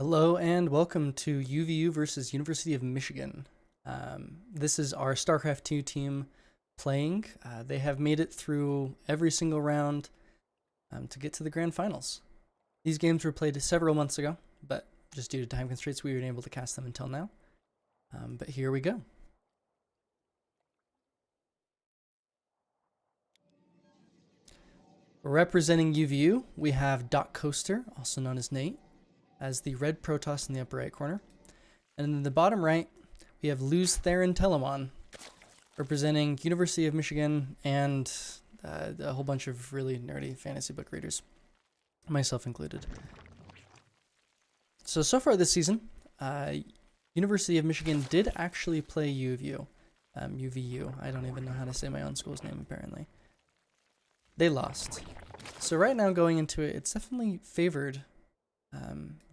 Hello and welcome to UVU versus University of Michigan. This is our StarCraft 2 team playing. They have made it through every single round to get to the Grand Finals. These games were played several months ago, but just due to time constraints, we weren't able to cast them until now. But here we go. Representing UVU, we have Doc Coaster, also known as Nate, as the red Protoss in the upper right corner. And in the bottom right, we have Luz Theron Telemon, representing University of Michigan and a whole bunch of really nerdy fantasy book readers, myself included. So far this season, University of Michigan did actually play UVU. UVU. I don't even know how to say my own school's name, apparently. They lost. So right now going into it, it's definitely favored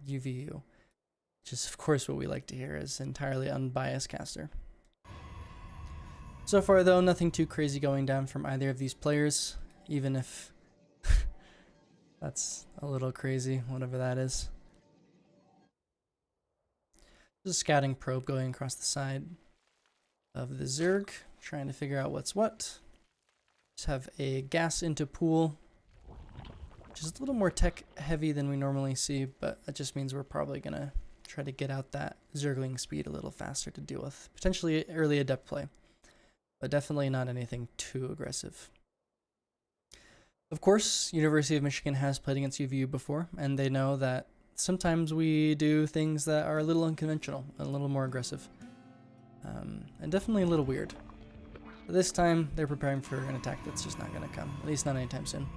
UVU, which is of course what we like to hear as entirely unbiased caster. So far, though, nothing too crazy going down from either of these players, even if that's a little crazy, whatever that is. There's a scouting probe going across the side of the Zerg, trying to figure out what's what. Just have a gas into pool, which is a little more tech heavy than we normally see, but that just means we're probably going to try to get out that Zergling speed a little faster to deal with potentially early adept play, but definitely not anything too aggressive. Of course, University of Michigan has played against UVU before, and they know that sometimes we do things that are a little unconventional, a little more aggressive, and definitely a little weird. But this time, they're preparing for an attack that's just not going to come, at least not anytime soon.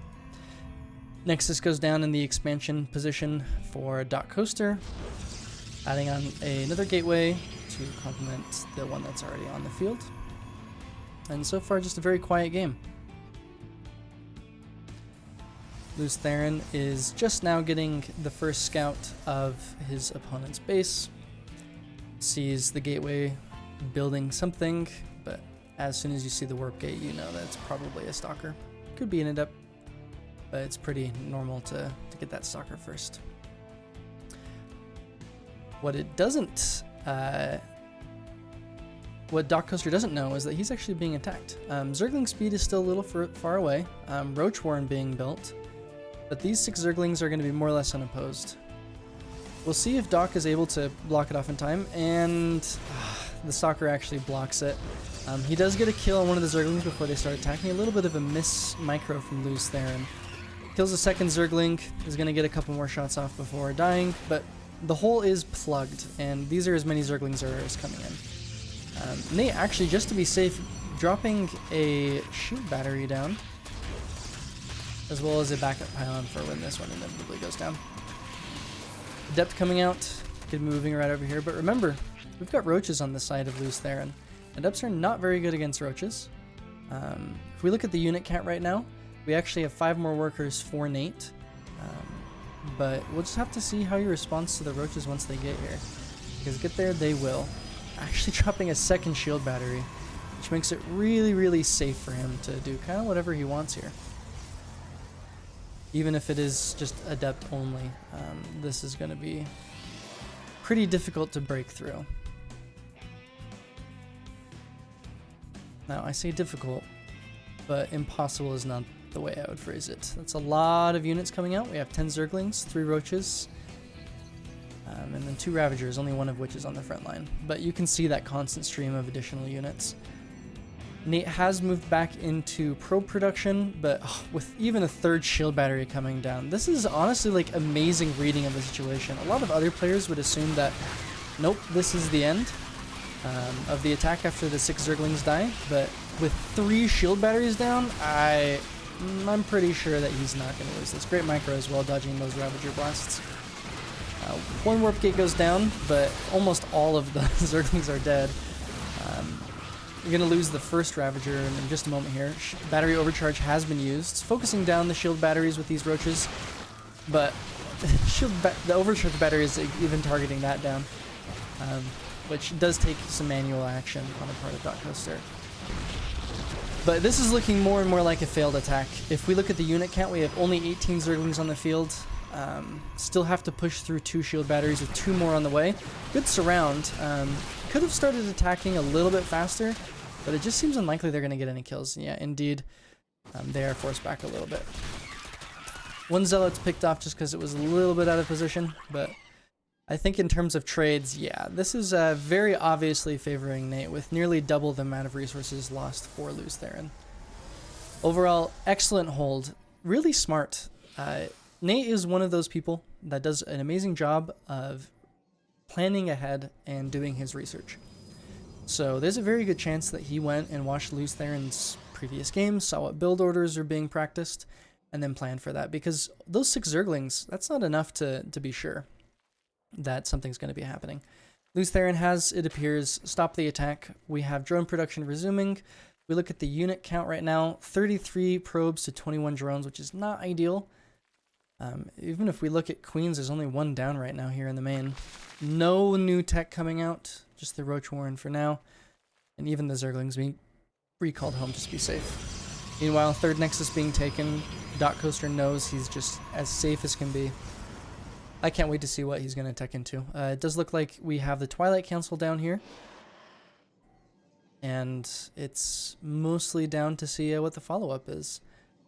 Nexus goes down in the expansion position for Doc Coaster, adding on another gateway to complement the one that's already on the field. And so far, just a very quiet game. Luz Theron is just now getting the first scout of his opponent's base. Sees the gateway building something, but as soon as you see the warp gate, you know that it's probably a stalker. Could be an adept, but it's pretty normal to get that stalker first. What it doesn't, what Doc Coaster doesn't know is that he's actually being attacked. Zergling speed is still a little far away. Roach Warren being built. But these 6 Zerglings are going to be more or less unopposed. We'll see if Doc is able to block it off in time, and the Stalker actually blocks it. He does get a kill on one of the Zerglings before they start attacking. A little bit of a miss micro from Luz Theron. Kills the second Zergling, is going to get a couple more shots off before dying, but the hole is plugged, and these are as many Zerglings as coming in. Nate actually, just to be safe, dropping a shield battery down, as well as a backup pylon for when this one inevitably goes down. Adept coming out, could be moving right over here, but remember, we've got roaches on the side of Luz Theron. Adepts are not very good against roaches. If we look at the unit count right now, we actually have 5 more workers for Nate, but we'll just have to see how he responds to the roaches once they get here, because get there they will. Actually dropping a second shield battery, which makes it really, really safe for him to do kind of whatever he wants here. Even if it is just adept only, this is going to be pretty difficult to break through. Now, I say difficult, but impossible is not the way I would phrase it. That's a lot of units coming out. We have 10 Zerglings, 3 Roaches, and then 2 Ravagers, only one of which is on the front line. But you can see that constant stream of additional units. Nate has moved back into probe production, but with even a 3rd shield battery coming down, this is honestly like amazing reading of the situation. A lot of other players would assume that, nope, this is the end of the attack after the 6 Zerglings die, but with 3 shield batteries down, I'm pretty sure that he's not going to lose this. Great micro as well, dodging those Ravager blasts. 1 warp gate goes down, but almost all of the Zerglings are dead. You're going to lose the first Ravager in just a moment here. Battery overcharge has been used. It's focusing down the shield batteries with these roaches, but the overcharge battery is even targeting that down, which does take some manual action on the part of Doc Coaster. But this is looking more and more like a failed attack. If we look at the unit count, we have only 18 Zerglings on the field. Still have to push through 2 shield batteries with 2 more on the way. Good surround. Could have started attacking a little bit faster, but it just seems unlikely they're going to get any kills. Yeah, indeed, they are forced back a little bit. 1 Zealot's picked off just because it was a little bit out of position, but I think in terms of trades, yeah, this is very obviously favoring Nate with nearly double the amount of resources lost for Luz Theron. Overall, excellent hold. Really smart. Nate is one of those people that does an amazing job of planning ahead and doing his research. So there's a very good chance that he went and watched Luz Theron's previous games, saw what build orders are being practiced, and then planned for that. Because those 6 Zerglings, that's not enough to be sure that something's going to be happening. Luz Theron has, it appears, stopped the attack. We have drone production resuming. We look at the unit count right now, 33 probes to 21 drones, which is not ideal. Even if we look at Queens, there's only 1 down right now here in the main. No new tech coming out, just the Roach Warren for now. And even the Zerglings, recalled home just to be safe. Meanwhile, third Nexus being taken, Dot Coaster knows he's just as safe as can be. I can't wait to see what he's going to tech into. It does look like we have the Twilight Council down here. And it's mostly down to see what the follow-up is.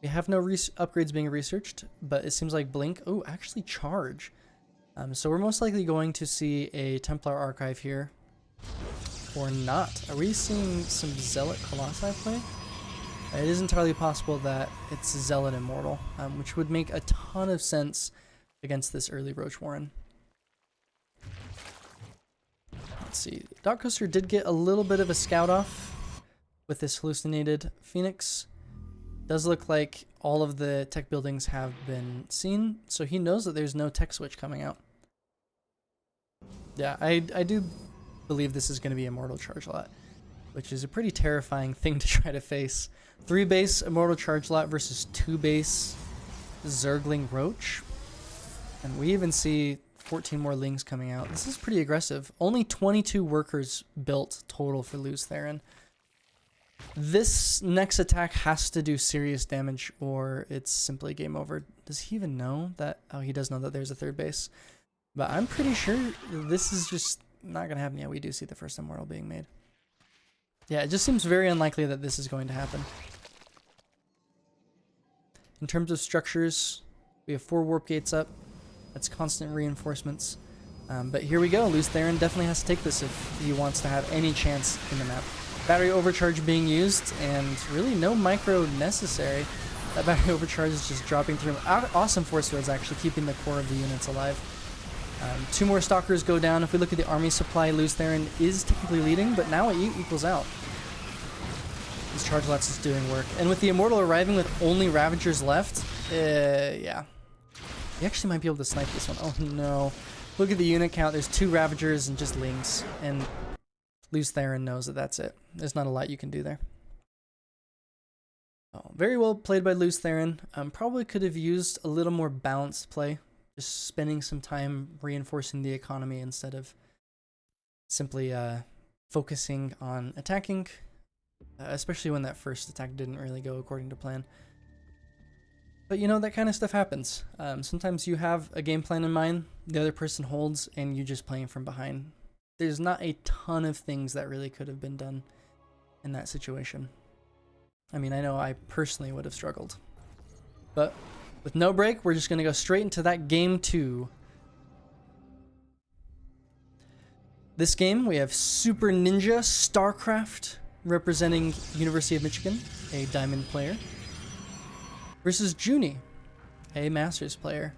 We have no upgrades being researched, but it seems like Blink... Oh, actually Charge. So we're most likely going to see a Templar Archive here. Or not. Are we seeing some Zealot Colossi play? It is entirely possible that it's Zealot Immortal, which would make a ton of sense against this early Roach Warren. Let's see. Dot Coaster did get a little bit of a scout off with this hallucinated Phoenix. Does look like all of the tech buildings have been seen, so he knows that there's no tech switch coming out. Yeah, I do believe this is going to be Immortal Charge Lot, which is a pretty terrifying thing to try to face. 3 base Immortal Charge Lot versus 2 base Zergling Roach. And we even see 14 more Lings coming out. This is pretty aggressive. Only 22 workers built total for Luz Theron. This next attack has to do serious damage or it's simply game over. Does he even know that? Oh, he does know that there's a 3rd base. But I'm pretty sure this is just not going to happen. Yeah, we do see the first Immortal being made. Yeah, it just seems very unlikely that this is going to happen. In terms of structures, we have 4 warp gates up. That's constant reinforcements. But here we go. Luz Theron definitely has to take this if he wants to have any chance in the map. Battery overcharge being used, and really no micro necessary. That battery overcharge is just dropping through. Awesome force fields actually keeping the core of the units alive. 2 more Stalkers go down. If we look at the army supply, Luz Theron is technically leading, but now it equals out. These charge lots is doing work. And with the Immortal arriving with only Ravagers left, yeah. He actually might be able to snipe this one. Oh no. Look at the unit count. There's 2 Ravagers and just Lings. And Luz Theron knows that that's it. There's not a lot you can do there. Oh, very well played by Luz Theron. Probably could have used a little more balanced play. Just spending some time reinforcing the economy instead of simply focusing on attacking. Especially when that first attack didn't really go according to plan. But you know, that kind of stuff happens. Sometimes you have a game plan in mind, the other person holds, and you're just playing from behind. There's not a ton of things that really could have been done in that situation. I mean, I know I personally would have struggled. But with no break, we're just going to go straight into that game 2. This game, we have Super Ninja Starcraft representing University of Michigan, a Diamond player, versus Junie, a Masters player,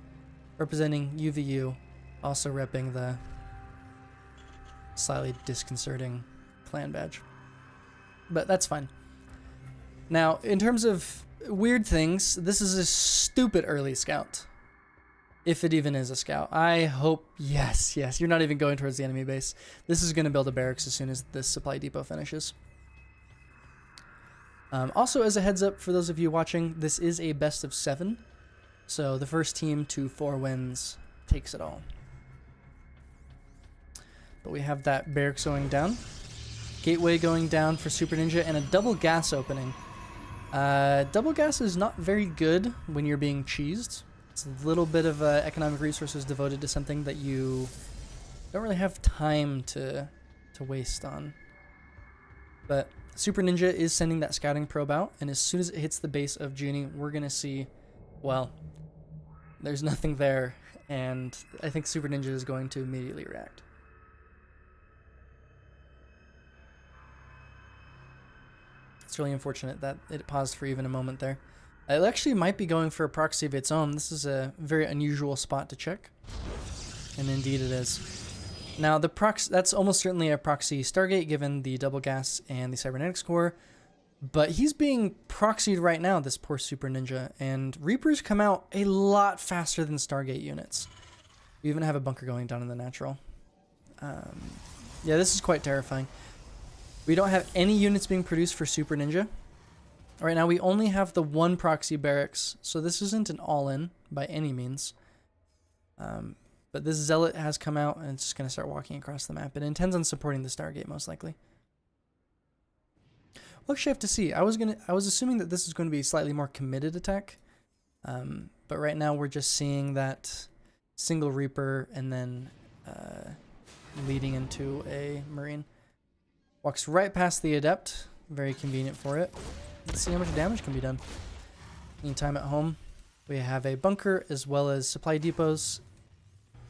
representing UVU, also repping the slightly disconcerting clan badge. But that's fine. Now, in terms of weird things, this is a stupid early scout. If it even is a scout. I hope, yes, you're not even going towards the enemy base. This is going to build a barracks as soon as this supply depot finishes. Also, as a heads up for those of you watching, this is a best of 7. So the first team to 4 wins takes it all. But we have that barracks going down. Gateway going down for Super Ninja and a double gas opening. Double gas is not very good when you're being cheesed. It's a little bit of economic resources devoted to something that you don't really have time to waste on. But Super Ninja is sending that scouting probe out, and as soon as it hits the base of Junie, we're going to see, well, there's nothing there, and I think Super Ninja is going to immediately react. It's really unfortunate that it paused for even a moment there. It actually might be going for a proxy of its own. This is a very unusual spot to check, and indeed it is. Now, the proxy, that's almost certainly a proxy Stargate given the double gas and the cybernetics core, but he's being proxied right now, this poor Super Ninja, and Reapers come out a lot faster than Stargate units. We even have a bunker going down in the natural. Yeah, this is quite terrifying. We don't have any units being produced for Super Ninja. Right now, we only have the 1 proxy barracks, so this isn't an all-in by any means. But this Zealot has come out, and it's just going to start walking across the map. It intends on supporting the Stargate, most likely. We'll actually have to see. I was assuming that this is going to be a slightly more committed attack, but right now we're just seeing that single Reaper and then leading into a Marine. Walks right past the Adept. Very convenient for it. Let's see how much damage can be done. Meantime at home, we have a bunker as well as supply depots.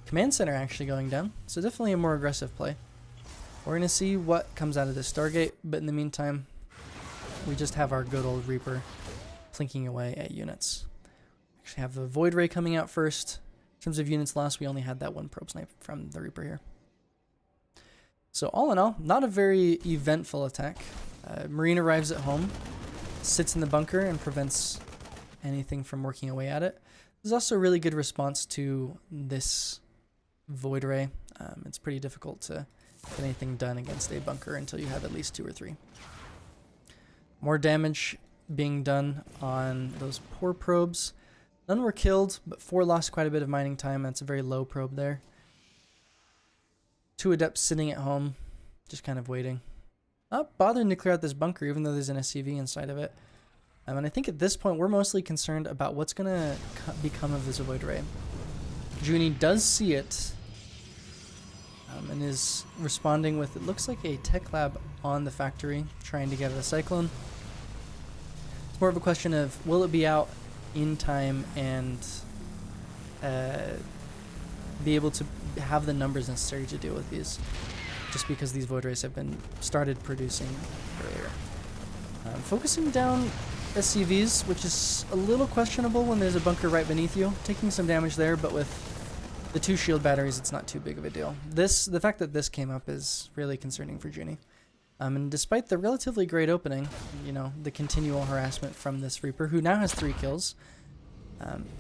Command center actually going down, so definitely a more aggressive play. We're going to see what comes out of this Stargate, but in the meantime, we just have our good old Reaper plinking away at units. Actually have the Void Ray coming out first. In terms of units lost, we only had that one probe snipe from the Reaper here. So all in all, not a very eventful attack. Marine arrives at home, sits in the bunker and prevents anything from working away at it. There's also a really good response to this Void Ray. It's pretty difficult to get anything done against a bunker until you have at least 2 or 3. More damage being done on those poor probes. None were killed, but 4 lost quite a bit of mining time. That's a very low probe there. 2 Adepts sitting at home, just kind of waiting. Not bothering to clear out this bunker, even though there's an SCV inside of it. And I think at this point, we're mostly concerned about what's going to become of this Void Ray. Junie does see it, and is responding with, it looks like a tech lab on the factory, trying to get at a Cyclone. It's more of a question of, will it be out in time and be able to have the numbers necessary to deal with these, just because these Void Rays have been started producing earlier. Focusing down SCVs, which is a little questionable when there's a bunker right beneath you. Taking some damage there, but with the 2 shield batteries, it's not too big of a deal. The fact that this came up is really concerning for Junie. And despite the relatively great opening, you know, the continual harassment from this Reaper, who now has 3 kills,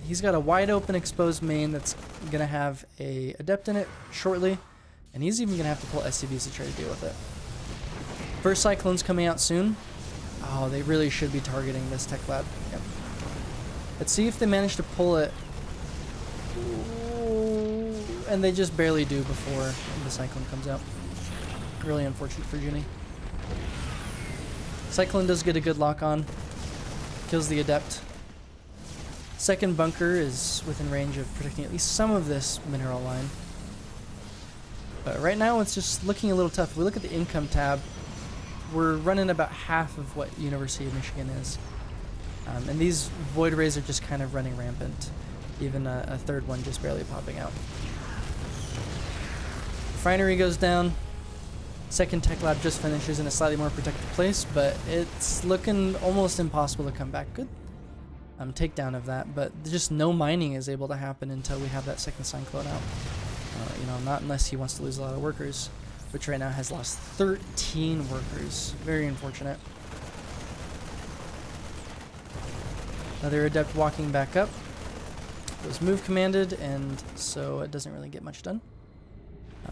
he's got a wide open exposed main that's going to have a Adept in it shortly, and he's even going to have to pull SCVs to try to deal with it. First Cyclone's coming out soon. Oh, they really should be targeting this tech lab. Yep. Let's see if they manage to pull it. Ooh, and they just barely do before the Cyclone comes out. Really unfortunate for Junie. Cyclone does get a good lock on. Kills the Adept. Second bunker is within range of protecting at least some of this mineral line. But right now it's just looking a little tough. If we look at the income tab, we're running about half of what University of Michigan is. And these Void Rays are just kind of running rampant. Even a third one just barely popping out. Refinery goes down. Second tech lab just finishes in a slightly more protected place, but it's looking almost impossible to come back. Good takedown of that, but just no mining is able to happen until we have that second Cyclone out. You know, not unless he wants to lose a lot of workers, which right now has lost 13 workers. Very unfortunate. Another Adept walking back up. It was move commanded, and so it doesn't really get much done.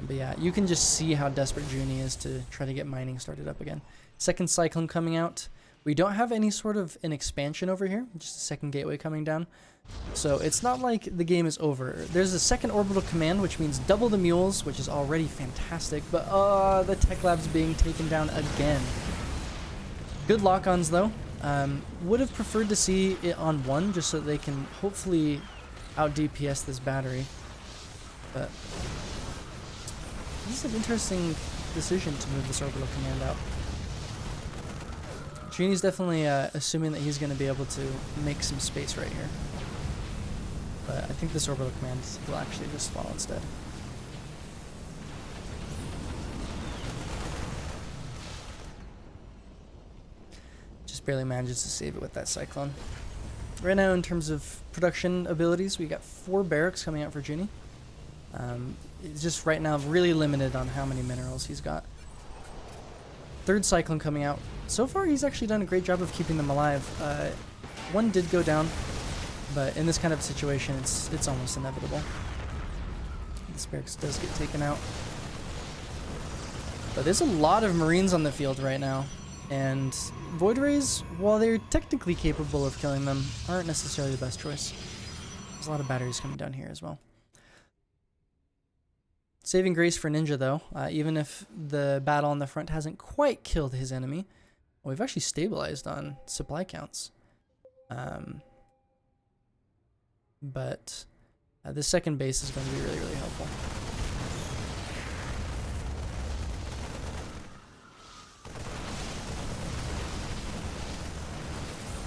But yeah, you can just see how desperate Junie is to try to get mining started up again. Second Cyclone coming out. We don't have any sort of an expansion over here, just a second gateway coming down. So it's not like the game is over. There's a second orbital command, which means double the mules, which is already fantastic. But the tech lab's being taken down again. Good lock-ons though. Would have preferred to see it on 1 just so that they can hopefully out DPS this battery. But this is an interesting decision to move this orbital command out. Junie's definitely assuming that he's going to be able to make some space right here. But I think this orbital command will actually just fall instead. Just barely manages to save it with that Cyclone. Right now, in terms of production abilities, we got 4 barracks coming out for Junie. It's just right now really limited on how many minerals he's got. Third Cyclone coming out. So far, he's actually done a great job of keeping them alive. 1 did go down, but in this kind of situation, it's almost inevitable. This barracks does get taken out. But there's a lot of Marines on the field right now, and Void Rays, while they're technically capable of killing them, aren't necessarily the best choice. There's a lot of batteries coming down here as well. Saving grace for Ninja though, even if the battle on the front hasn't quite killed his enemy, we've actually stabilized on supply counts. But this second base is going to be really, really helpful.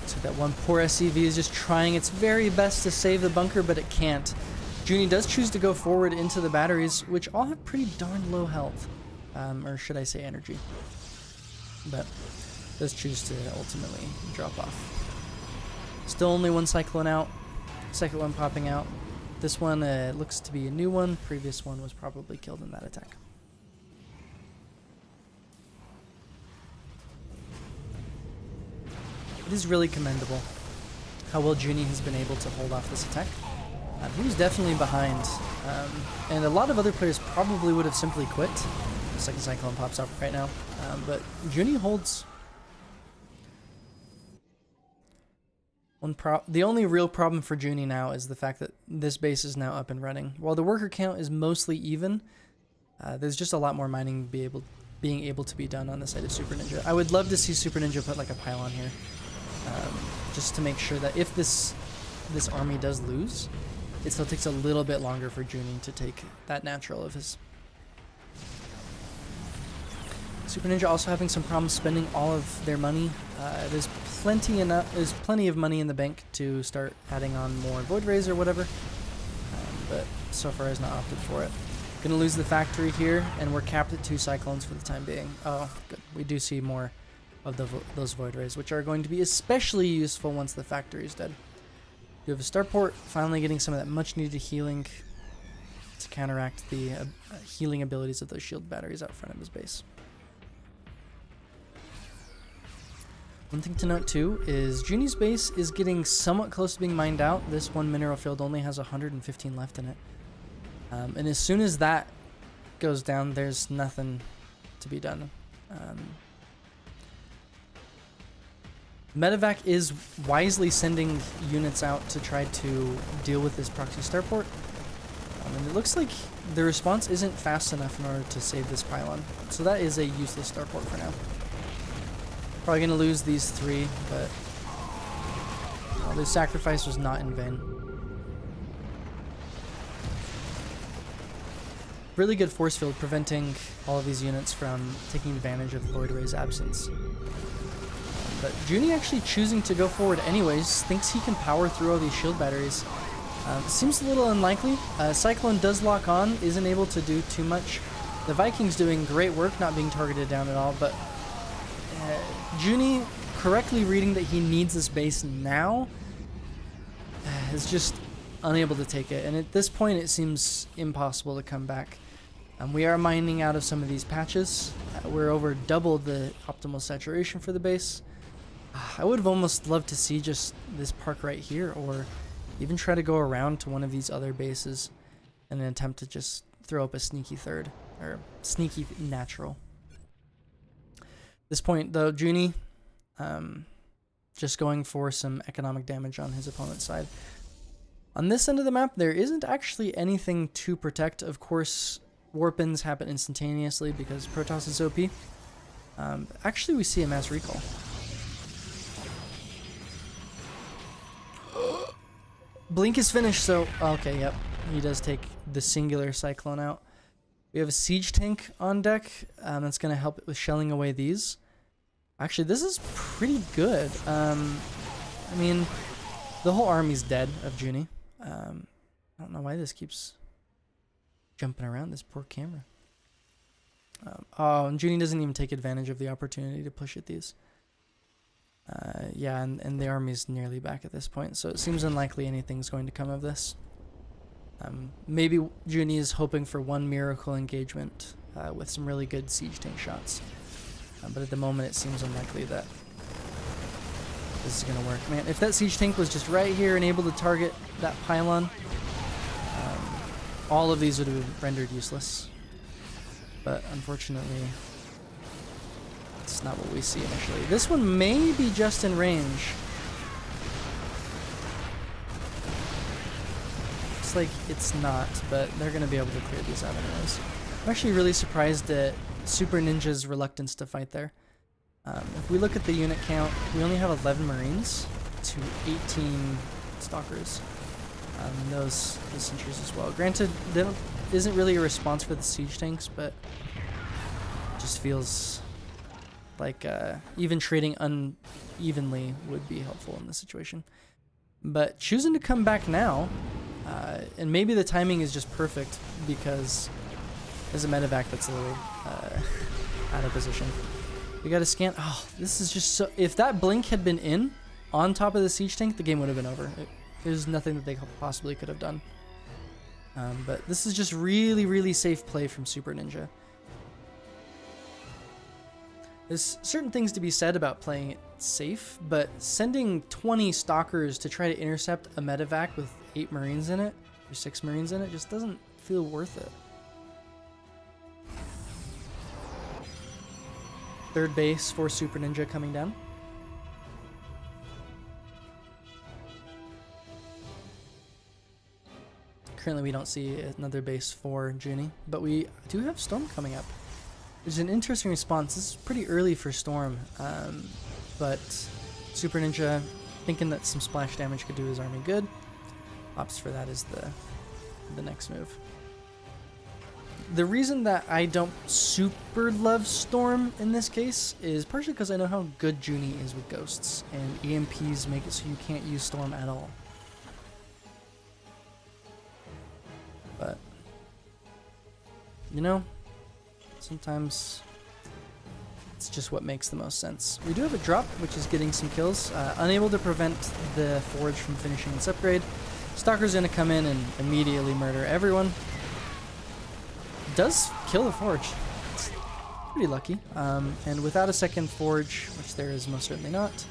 So that one poor SCV is just trying its very best to save the bunker, but it can't. Junie does choose to go forward into the batteries, which all have pretty darn low health. Or should I say energy. But does choose to ultimately drop off. Still only one Cyclone out. Second one popping out. This one looks to be a new one. Previous one was probably killed in that attack. It is really commendable how well Junie has been able to hold off this attack. He was definitely behind, and a lot of other players probably would have simply quit. The second Cyclone pops up right now, but Junie holds. The only real problem for Junie now is the fact that this base is now up and running. While the worker count is mostly even, there's just a lot more mining being able to be done on the side of Super Ninja. I would love to see Super Ninja put like a pylon here, just to make sure that if this army does lose, it still takes a little bit longer for Junie to take that natural of his. Super Ninja also having some problems spending all of their money. There's plenty of money in the bank to start adding on more Void Rays or whatever, but so far has not opted for it. Gonna lose the factory here, and we're capped at 2 Cyclones for the time being. Oh, good. We do see more of those Void Rays, which are going to be especially useful once the factory is dead. You have a starport, finally getting some of that much needed healing to counteract the healing abilities of those shield batteries out front of his base. One thing to note too is Junie's base is getting somewhat close to being mined out. This one mineral field only has 115 left in it. And as soon as that goes down, there's nothing to be done. Medevac is wisely sending units out to try to deal with this proxy starport. And it looks like the response isn't fast enough in order to save this pylon. So that is a useless starport for now. Probably going to lose these 3, but the sacrifice was not in vain. Really good force field preventing all of these units from taking advantage of Void Ray's absence. But Junie actually choosing to go forward anyways, thinks he can power through all these shield batteries. Seems a little unlikely. Cyclone does lock on, isn't able to do too much. The Vikings doing great work, not being targeted down at all, but Junie correctly reading that he needs this base now is just unable to take it. And at this point, it seems impossible to come back. We are mining out of some of these patches. We're over double the optimal saturation for the base. I would have almost loved to see just this park right here, or even try to go around to one of these other bases in an attempt to just throw up a sneaky third, or sneaky natural. At this point, though, Junie just going for some economic damage on his opponent's side. On this end of the map, there isn't actually anything to protect. Of course, warp-ins happen instantaneously because Protoss is OP. Actually, we see a mass recall. Blink is finished, so okay, yep, he does take the singular Cyclone out. We have a siege tank on deck that's going to help with shelling away these. Actually, this is pretty good. I mean, the whole army's dead of Junie. I don't know why this keeps jumping around, this poor camera. Oh, and Junie doesn't even take advantage of the opportunity to push at these. Yeah, and the army's nearly back at this point, so it seems unlikely anything's going to come of this. Maybe Junie is hoping for one miracle engagement with some really good siege tank shots. But at the moment, it seems unlikely that this is going to work. Man, if that siege tank was just right here and able to target that pylon, all of these would have been rendered useless. But unfortunately, it's not what we see initially. This one may be just in range. Looks like it's not, but they're going to be able to clear these out anyways. I'm actually really surprised at Super Ninja's reluctance to fight there. If we look at the unit count, we only have 11 Marines to 18 Stalkers. And those sentries as well. Granted, isn't really a response for the siege tanks, but it just feels like even trading unevenly would be helpful in this situation. But choosing to come back now, and maybe the timing is just perfect because there's a medevac that's a little out of position. We got to scan. Oh, this is just so... If that blink had been in on top of the siege tank, the game would have been over. There's nothing that they possibly could have done. But this is just really, really safe play from Super Ninja. There's certain things to be said about playing it safe, but sending 20 Stalkers to try to intercept a medevac with 8 Marines in it, or 6 Marines in it, just doesn't feel worth it. Third base for Super Ninja coming down. Currently we don't see another base for Junie, but we do have Storm coming up. It's an interesting response. This is pretty early for Storm, but Super Ninja, thinking that some splash damage could do his army good, opts for that as the next move. The reason that I don't super love Storm in this case is partially because I know how good Junie is with ghosts, and EMPs make it so you can't use Storm at all. But, you know, sometimes it's just what makes the most sense. We do have a drop, which is getting some kills. Unable to prevent the Forge from finishing its upgrade. Stalker's going to come in and immediately murder everyone. Does kill the Forge. It's pretty lucky. And without a second Forge, which there is most certainly not,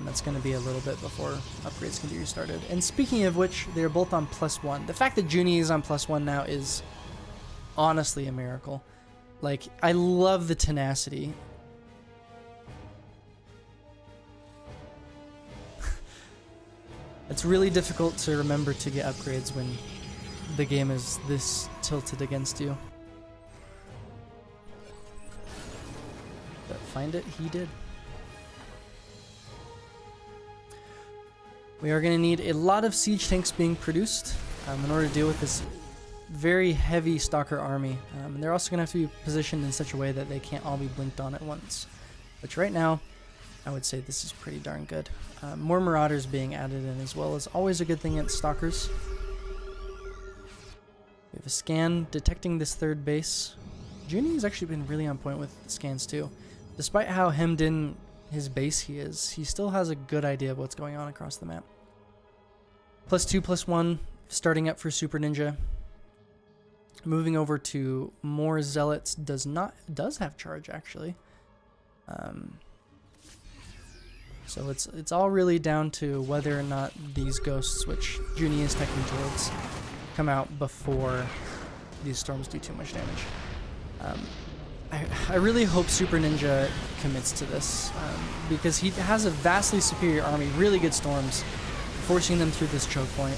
that's going to be a little bit before upgrades can be restarted. And speaking of which, they're both on +1. The fact that Junie is on +1 now is honestly a miracle. Like, I love the tenacity. It's really difficult to remember to get upgrades when the game is this tilted against you. But find it, he did. We are going to need a lot of siege tanks being produced in order to deal with this very heavy Stalker army. And they're also going to have to be positioned in such a way that they can't all be blinked on at once. Which right now, I would say this is pretty darn good. More Marauders being added in as well is always a good thing against Stalkers. We have a scan detecting this third base. Junie has actually been really on point with scans too. Despite how hemmed in his base he is, he still has a good idea of what's going on across the map. +2, +1, starting up for Super Ninja. Moving over to more Zealots does have charge actually. So it's all really down to whether or not these ghosts, which Junie is teching towards, come out before these storms do too much damage. I really hope Super Ninja commits to this, because he has a vastly superior army, really good storms, forcing them through this choke point.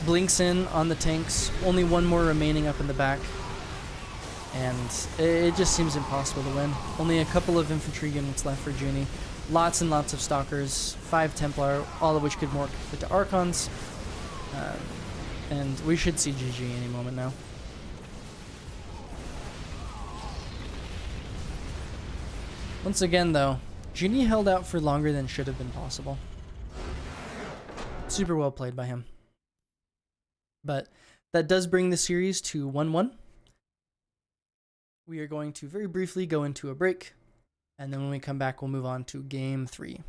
Blinks in on the tanks, only one more remaining up in the back, and it just seems impossible to win. Only a couple of infantry units left for Junie. Lots and lots of Stalkers, 5 Templar, all of which could morph into Archons, and we should see GG any moment now. Once again, though, Junie held out for longer than should have been possible. Super well played by him. But that does bring the series to 1-1. We are going to very briefly go into a break, and then when we come back, we'll move on to Game 3.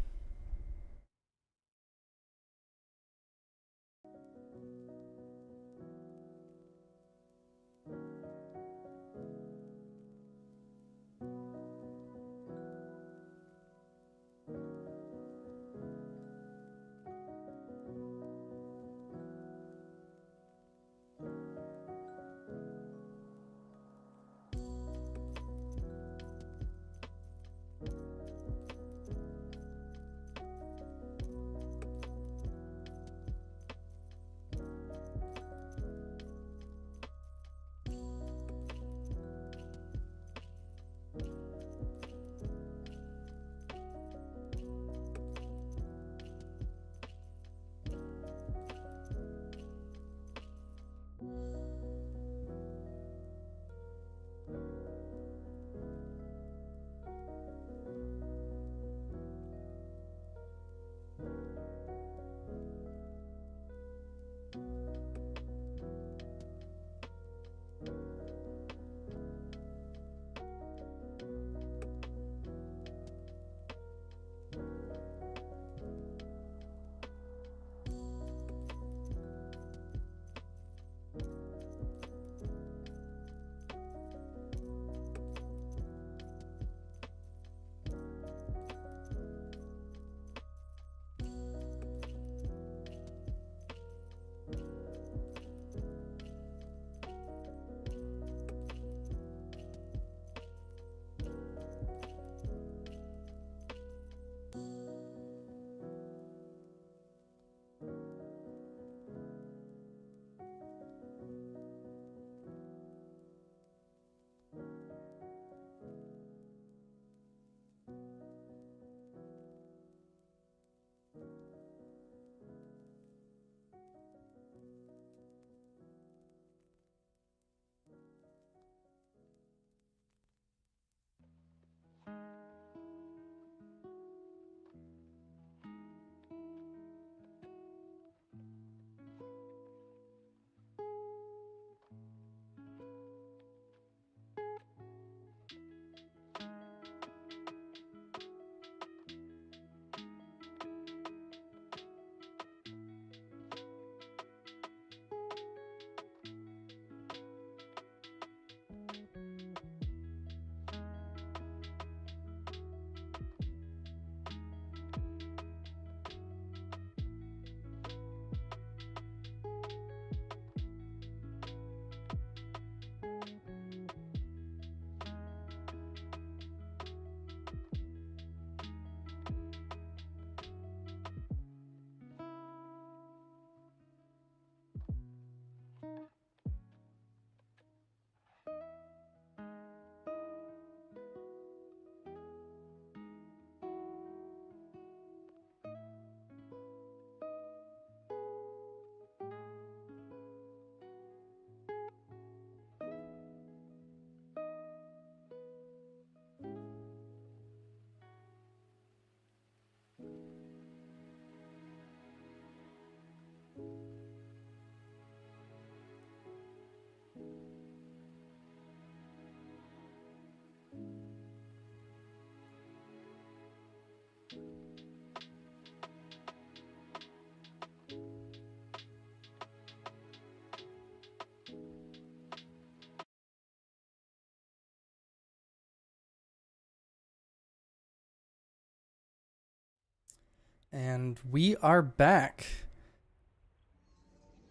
And we are back.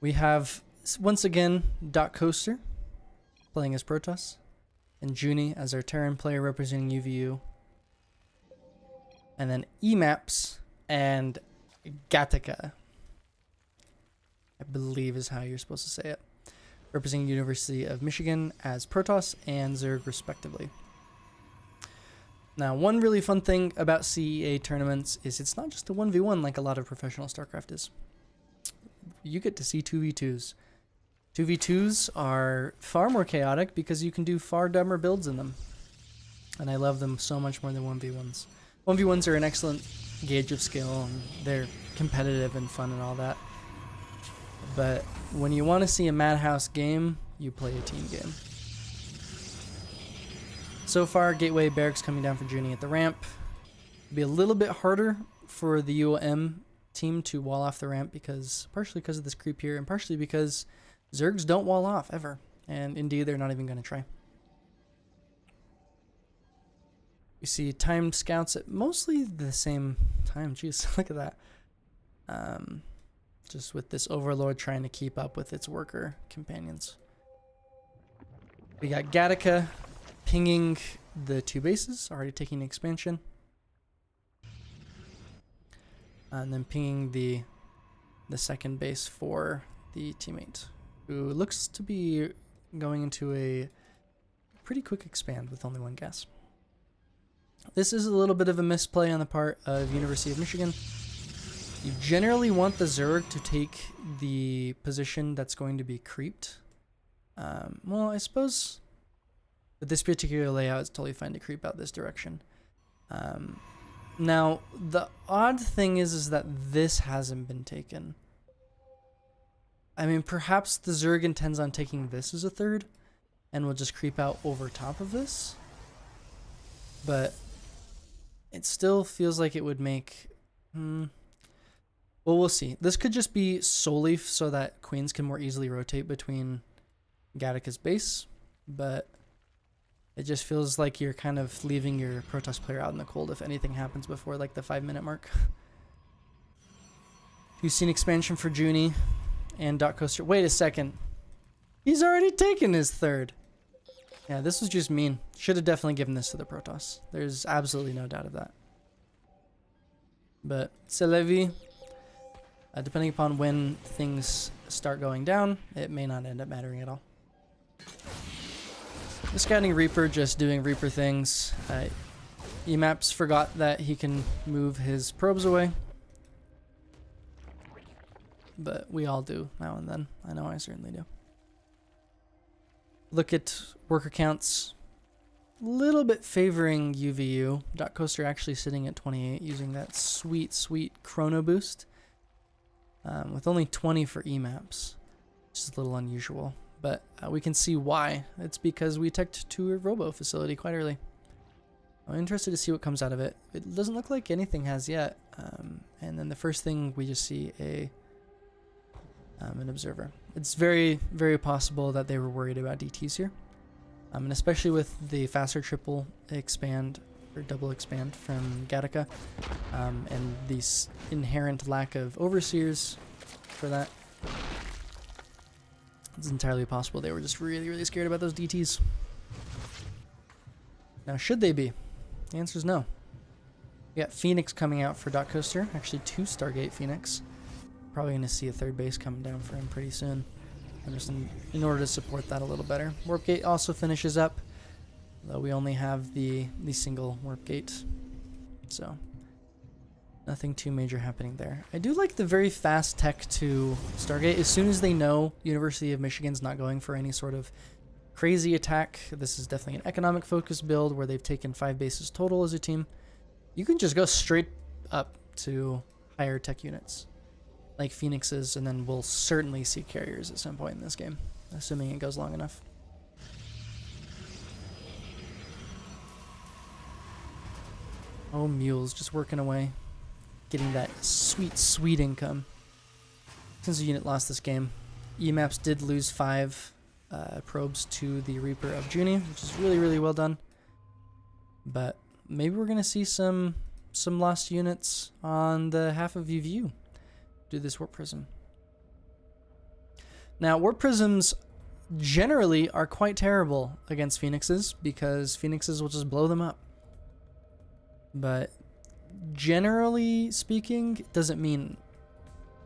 We have, once again, Dot Coaster playing as Protoss, and Junie as our Terran player representing UVU. And then Emaps and Gattaca, I believe is how you're supposed to say it, representing University of Michigan as Protoss and Zerg respectively. Now, one really fun thing about CEA tournaments is it's not just a 1v1 like a lot of professional StarCraft is. You get to see 2v2s. 2v2s are far more chaotic because you can do far dumber builds in them. And I love them so much more than 1v1s. 1v1s are an excellent gauge of skill, and they're competitive and fun and all that. But when you want to see a madhouse game, you play a team game. So far, Gateway Barracks coming down for Junie at the ramp. It'll be a little bit harder for the UoM team to wall off the ramp, partially because of this creep here, and partially because Zergs don't wall off ever. And indeed, they're not even going to try. We see timed scouts at mostly the same time. Jeez, look at that. Just with this Overlord trying to keep up with its worker companions. We got Gattaca pinging the 2 bases, already taking the expansion. And then pinging the second base for the teammate, who looks to be going into a pretty quick expand with only 1 gas. This is a little bit of a misplay on the part of University of Michigan. You generally want the Zerg to take the position that's going to be creeped. Well, I suppose with this particular layout, it's totally fine to creep out this direction. Now, the odd thing is that this hasn't been taken. I mean, perhaps the Zerg intends on taking this as a third, and will just creep out over top of this. But it still feels like it would make... Well, we'll see. This could just be solely so that Queens can more easily rotate between Gattaca's base, but it just feels like you're kind of leaving your Protoss player out in the cold if anything happens before like the 5-minute mark. You've seen expansion for Junie and Dot Coaster. Wait a second. He's already taken his third. Yeah, this was just mean. Should have definitely given this to the Protoss. There's absolutely no doubt of that. But c'est la vie. Depending upon when things start going down, it may not end up mattering at all. The Scouting Reaper just doing Reaper things. Emaps forgot that he can move his probes away. But we all do now and then. I know I certainly do. Look at worker counts. A little bit favoring UVU. Dot Coaster actually sitting at 28 using that sweet, sweet chrono boost. With only 20 for Emaps, which is a little unusual. But we can see why. It's because we teched to a robo facility quite early. I'm interested to see what comes out of it. It doesn't look like anything has yet. And then the first thing we just see an observer. It's very, very possible that they were worried about DTs here. And especially with the faster triple expand or double expand from Gattaca, and the inherent lack of overseers for that. It's entirely possible they were just really, really scared about those DTs. Now, should they be? The answer is no. We got Phoenix coming out for Dot Coaster. Actually, 2 Stargate Phoenix. Probably going to see a 3rd base coming down for him pretty soon. And just in order to support that a little better. Warp Gate also finishes up, though we only have the single Warp Gate. So, nothing too major happening there. I do like the very fast tech to Stargate. As soon as they know University of Michigan's not going for any sort of crazy attack, this is definitely an economic focus build where they've taken 5 bases total as a team. You can just go straight up to higher tech units, like Phoenixes, and then we'll certainly see carriers at some point in this game, assuming it goes long enough. Oh, Mules just working away, getting that sweet, sweet income. Since the unit lost this game, Emaps did lose 5 probes to the Reaper of Junie, which is really, really well done. But maybe we're going to see some some lost units on the half of UVU. Do this warp prism. Now, warp prisms generally are quite terrible against phoenixes because phoenixes will just blow them up. But generally speaking, it doesn't mean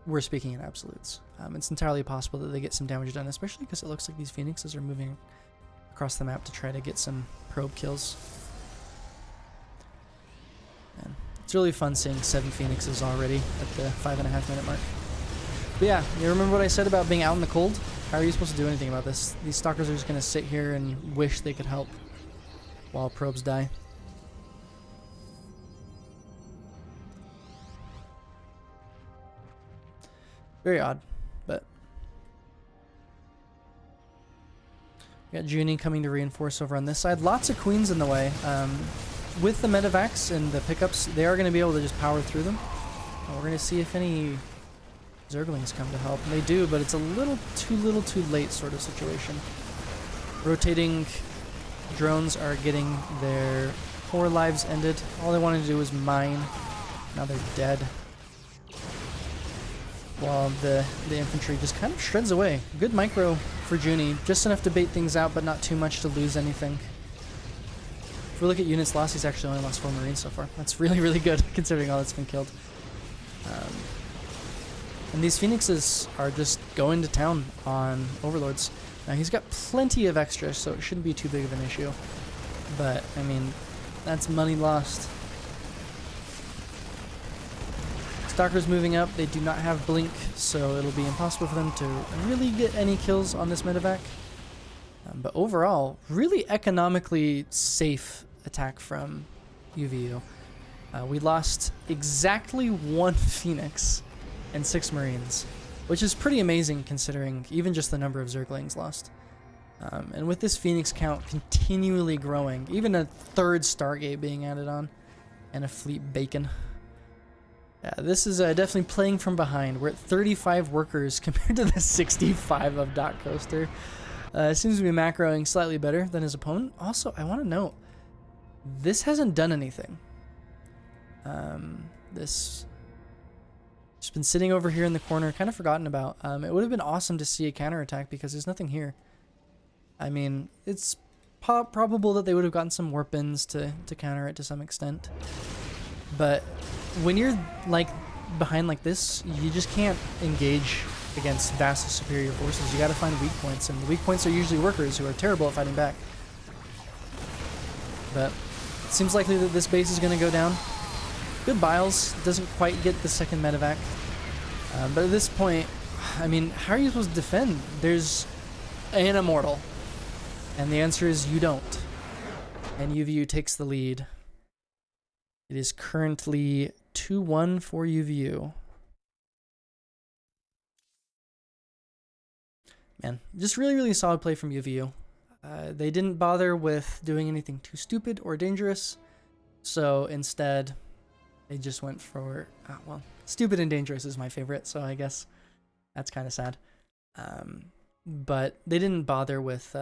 we're speaking in absolutes. It's entirely possible that they get some damage done, especially because it looks like these phoenixes are moving across the map to try to get some probe kills. And it's really fun seeing 7 phoenixes already at the 5.5 minute mark. But yeah, you remember what I said about being out in the cold? How are you supposed to do anything about this? These stalkers are just going to sit here and wish they could help while probes die. Very odd, but we got Junie coming to reinforce over on this side. Lots of queens in the way. With the medevacs and the pickups, they are going to be able to just power through them. We're going to see if any Zerglings come to help. And they do, but it's a little too late sort of situation. Rotating drones are getting their 4 lives ended. All they wanted to do was mine. Now they're dead. While the infantry just kind of shreds away. Good micro for Junie. Just enough to bait things out, but not too much to lose anything. If we look at units lost, he's actually only lost 4 Marines so far. That's really, really good, considering all that's been killed. And these Phoenixes are just going to town on Overlords. Now, he's got plenty of extra, so it shouldn't be too big of an issue. But, I mean, that's money lost. Stalkers moving up, they do not have blink, so it'll be impossible for them to really get any kills on this medevac. But overall, really economically safe attack from UVU. We lost exactly 1 Phoenix and 6 Marines, which is pretty amazing considering even just the number of Zerglings lost. And with this Phoenix count continually growing, even a 3rd Stargate being added on, and a fleet bacon. Yeah, this is definitely playing from behind. We're at 35 workers compared to the 65 of Dot Coaster. Seems to be macroing slightly better than his opponent. Also, I want to note, this hasn't done anything. This just been sitting over here in the corner, kind of forgotten about. It would have been awesome to see a counterattack because there's nothing here. I mean, it's probable that they would have gotten some warp ins to counter it to some extent. But when you're like behind like this, you just can't engage against vastly superior forces. You got to find weak points, and the weak points are usually workers who are terrible at fighting back. But it seems likely that this base is going to go down. Good Biles, doesn't quite get the 2nd medevac. But at this point, I mean, how are you supposed to defend? There's an immortal. And the answer is you don't. And UVU takes the lead. It is currently 2-1 for UVU. Man, just really, really solid play from UVU. They didn't bother with doing anything too stupid or dangerous. So instead, they just went for, well, stupid and dangerous is my favorite. So I guess that's kind of sad. But they didn't bother with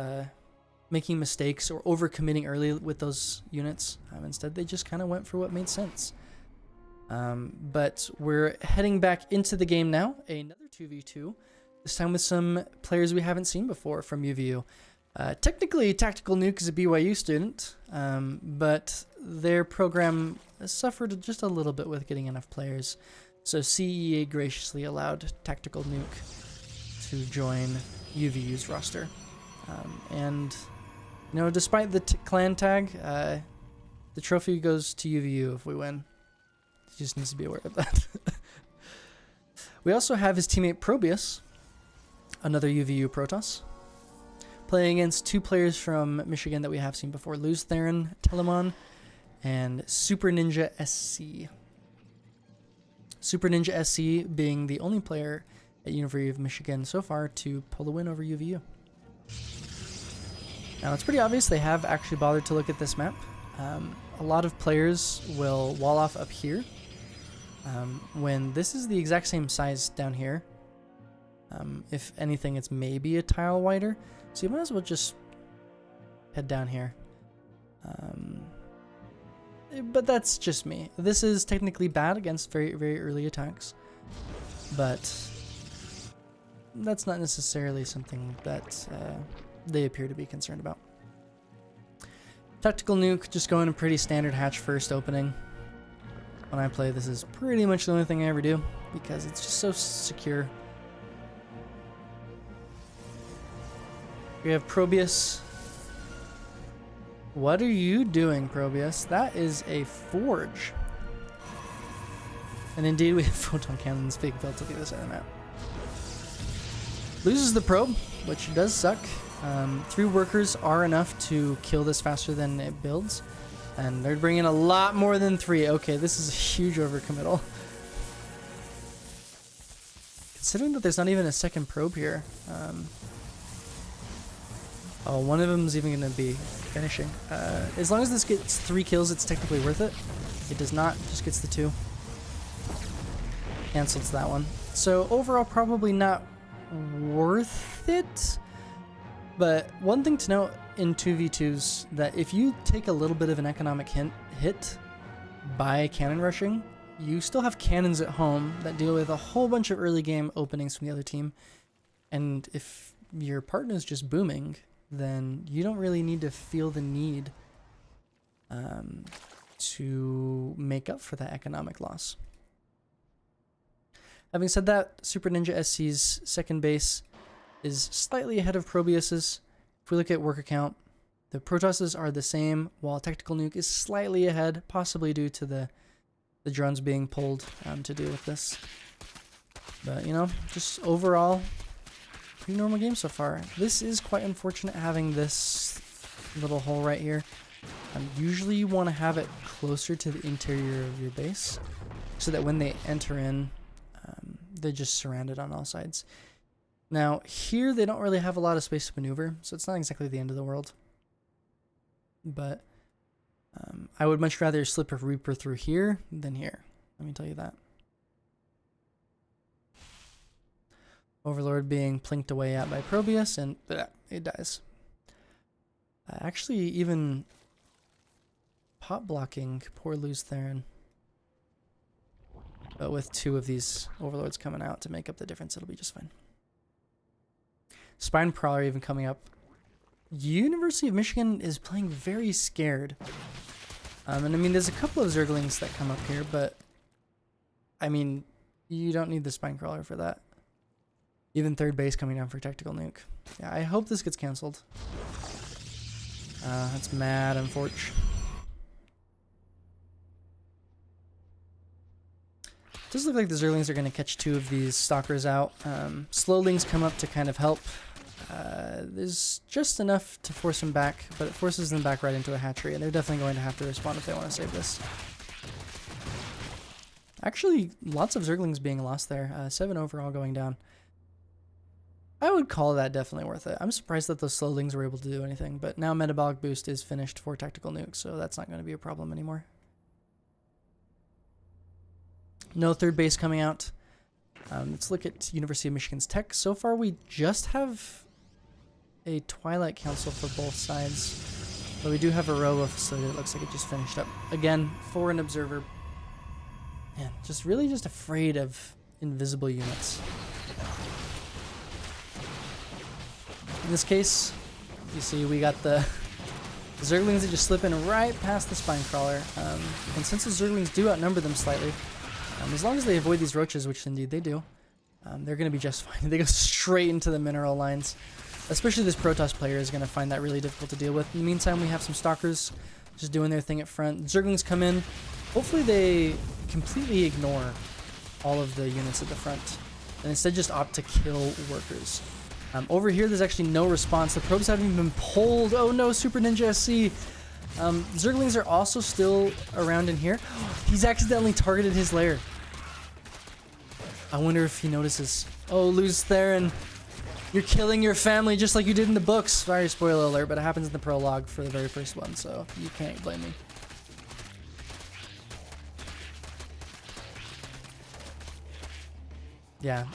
making mistakes or overcommitting early with those units. Instead, they just kind of went for what made sense. But we're heading back into the game now. Another 2v2. This time with some players we haven't seen before from UVU. Technically, Tactical Nuke is a BYU student, but their program suffered just a little bit with getting enough players. So CEA graciously allowed Tactical Nuke to join UVU's roster. And, you know, despite the clan tag, the trophy goes to UVU if we win. He just needs to be aware of that. We also have his teammate Probius, another UVU Protoss, playing against 2 players from Michigan that we have seen before, Luz Theron Telemon and Super Ninja SC. Super Ninja SC being the only player at University of Michigan so far to pull the win over UVU. Now, it's pretty obvious they have actually bothered to look at this map. A lot of players will wall off up here when this is the exact same size down here. If anything, it's maybe a tile wider. So you might as well just head down here. but that's just me. This is technically bad against very, very early attacks, but that's not necessarily something that they appear to be concerned about. Tactical nuke, just going a pretty standard hatch first opening. When I play, this is pretty much the only thing I ever do because it's just so secure. We have Probius. What are you doing, Probius? That is a forge. And indeed, we have photon cannons being built to the other side of the map. Loses the probe, which does suck. 3 workers are enough to kill this faster than it builds. And they're bringing a lot more than 3. Okay, this is a huge overcommittal. Considering that there's not even a second probe here. Oh, one of them is even going to be finishing. As long as this gets 3 kills, it's technically worth it. It does not, just gets the 2. Cancels that one. So overall, probably not worth it. But one thing to note in 2v2s, that if you take a little bit of an economic hit by cannon rushing, you still have cannons at home that deal with a whole bunch of early game openings from the other team. And if your partner is just booming, then you don't really need to feel the need to make up for that economic loss. Having said that, Super Ninja SC's second base is slightly ahead of Probius's. If we look at worker count, the Protosses are the same, while Tactical Nuke is slightly ahead, possibly due to the drones being pulled to deal with this. But, you know, just overall, pretty normal game so far. This is quite unfortunate having this little hole right here. Usually you want to have it closer to the interior of your base so that when they enter in, they're just surrounded on all sides. Now, here they don't really have a lot of space to maneuver, so it's not exactly the end of the world. But I would much rather slip a Reaper through here than here. Let me tell you that. Overlord being plinked away at by Probius, and it dies. Actually, even pop blocking poor Luz Theron. But with 2 of these Overlords coming out to make up the difference, it'll be just fine. Spine Prowler even coming up. University of Michigan is playing very scared. And I mean, there's a couple of Zerglings that come up here, but I mean, you don't need the Spine Crawler for that. Even third base coming down for Tactical Nuke. Yeah, I hope this gets canceled. That's mad, unfortunate. Does look like the Zerglings are going to catch 2 of these Stalkers out. Slowlings come up to kind of help. There's just enough to force them back, but it forces them back right into a hatchery, and they're definitely going to have to respond if they want to save this. Actually, lots of Zerglings being lost there. 7 overall going down. I would call that definitely worth it. I'm surprised that those Slowlings were able to do anything, but now Metabolic Boost is finished for Tactical Nuke, so that's not going to be a problem anymore. No third base coming out. Let's look at University of Michigan's tech. So far, we just have a Twilight Council for both sides. But we do have a Robo facility that looks like it just finished up. Again, for an observer. Man, just really just afraid of invisible units. In this case, you see we got the Zerglings that just slip in right past the Spine Crawler. And since the Zerglings do outnumber them slightly, as long as they avoid these roaches, which indeed they do, they're going to be just fine. They go straight into the mineral lines. Especially this Protoss player is going to find that really difficult to deal with. In the meantime, we have some Stalkers just doing their thing at front. Zerglings come in. Hopefully they completely ignore all of the units at the front and instead just opt to kill workers. Over here, there's actually no response. The probes haven't even been pulled. Oh no, Super Ninja SC. Zerglings are also still around in here. He's accidentally targeted his lair. I wonder if he notices. Oh, Luz Theron, you're killing your family just like you did in the books. Sorry, spoiler alert, but it happens in the prologue for the very first one, so you can't blame me. Yeah,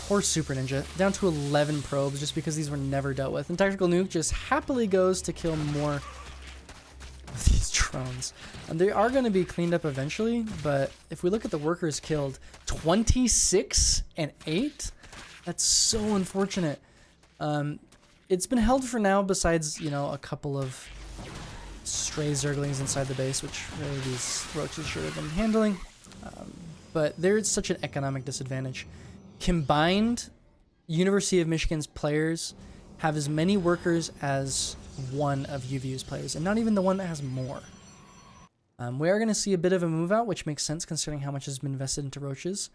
poor Super Ninja. Down to 11 probes just because these were never dealt with. And Tactical Nuke just happily goes to kill more of these drones. And they are going to be cleaned up eventually, but if we look at the workers killed, 26 and 8? That's so unfortunate. It's been held for now, besides, you know, a couple of stray zerglings inside the base, which really these roaches should have been handling. But there's such an economic disadvantage. Combined, University of Michigan's players have as many workers as one of UVU's players, and not even the one that has more. We are going to see a bit of a move out, which makes sense considering how much has been invested into roaches.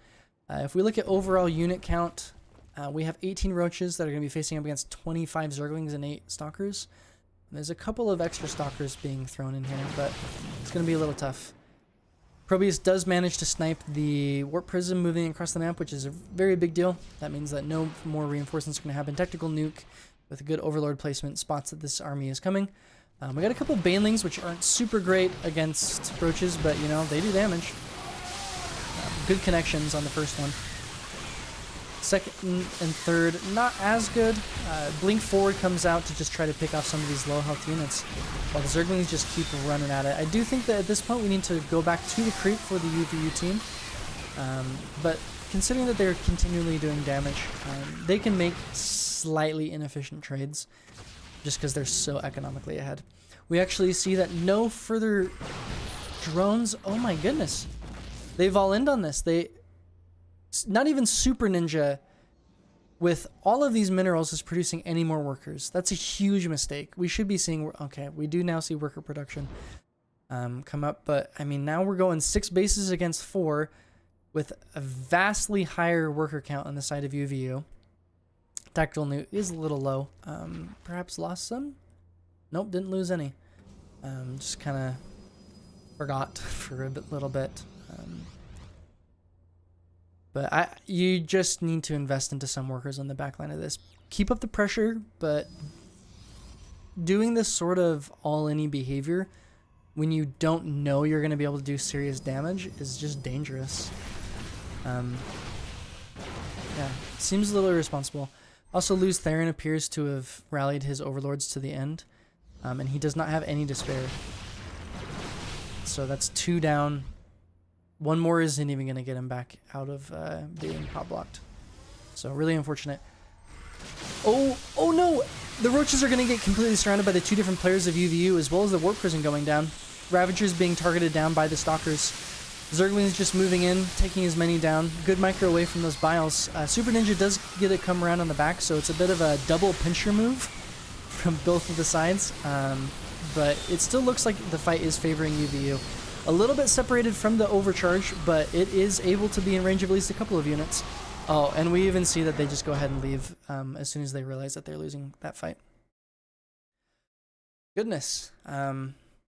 If we look at overall unit count, we have 18 roaches that are going to be facing up against 25 zerglings and 8 stalkers. There's a couple of extra stalkers being thrown in here, but it's going to be a little tough. Probius does manage to snipe the warp prism moving across the map, which is a very big deal. That means that no more reinforcements are going to happen. Tactical nuke with a good overlord placement spots that this army is coming. We got a couple of banelings, which aren't super great against roaches, but you know, they do damage. Good connections on the first one. Second and third, not as good. Blink forward comes out to just try to pick off some of these low health units, while the zerglings just keep running at it. I do think that at this point we need to go back to the creep for the UVU team, but considering that they're continually doing damage, they can make slightly inefficient trades just because they're so economically ahead. We actually see that no further drones. Oh my goodness, they've all in on this. Not even Super Ninja with all of these minerals is producing any more workers. That's a huge mistake. We should be seeing, okay, we do now see worker production come up, but I mean, now we're going 6 bases against 4 with a vastly higher worker count on the side of UVU. Tactical nuke is a little low. Perhaps lost some? Nope, didn't lose any. Just kind of forgot for a little bit. But you just need to invest into some workers on the back line of this. Keep up the pressure, but doing this sort of all-in behavior when you don't know you're going to be able to do serious damage is just dangerous. Yeah, seems a little irresponsible. Also, Luz Theron appears to have rallied his overlords to the end, and he does not have any despair. So that's 2 down. One more isn't even going to get him back out of being pop blocked. So really unfortunate. Oh no! The roaches are going to get completely surrounded by the 2 different players of UVU, as well as the warp prison going down. Ravagers being targeted down by the stalkers. Zerglings just moving in, taking as many down. Good micro away from those biles. Super Ninja does get it come around on the back, so it's a bit of a double pincher move from both of the sides. But it still looks like the fight is favoring UVU. A little bit separated from the overcharge, but it is able to be in range of at least a couple of units. Oh, and we even see that they just go ahead and leave as soon as they realize that they're losing that fight. Goodness.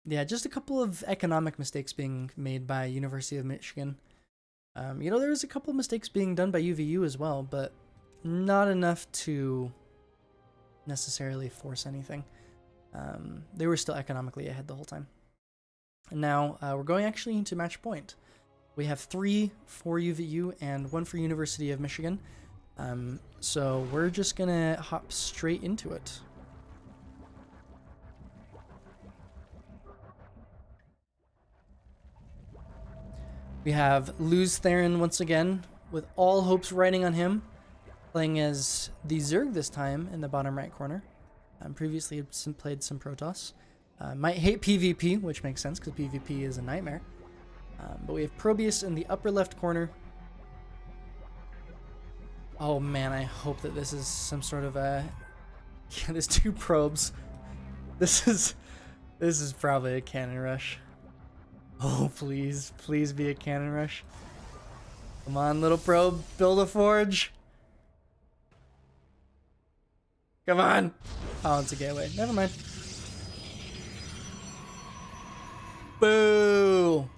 Yeah, just a couple of economic mistakes being made by University of Michigan. You know, there was a couple of mistakes being done by UVU as well, but not enough to necessarily force anything. They were still economically ahead the whole time. And now we're going actually into match point. We have 3 for UVU and 1 for University of Michigan. So we're just gonna hop straight into it. We have Luz Theron once again, with all hopes riding on him, playing as the Zerg this time in the bottom right corner. Previously played some Protoss. Might hate PvP, which makes sense because PvP is a nightmare. But we have Probius in the upper left corner. Oh man, I hope that this is some sort of a... Yeah, there's 2 probes. This is probably a cannon rush. Oh, please be a cannon rush. Come on, little probe, build a forge. Come on. Oh, it's a gateway. Never mind. Boo!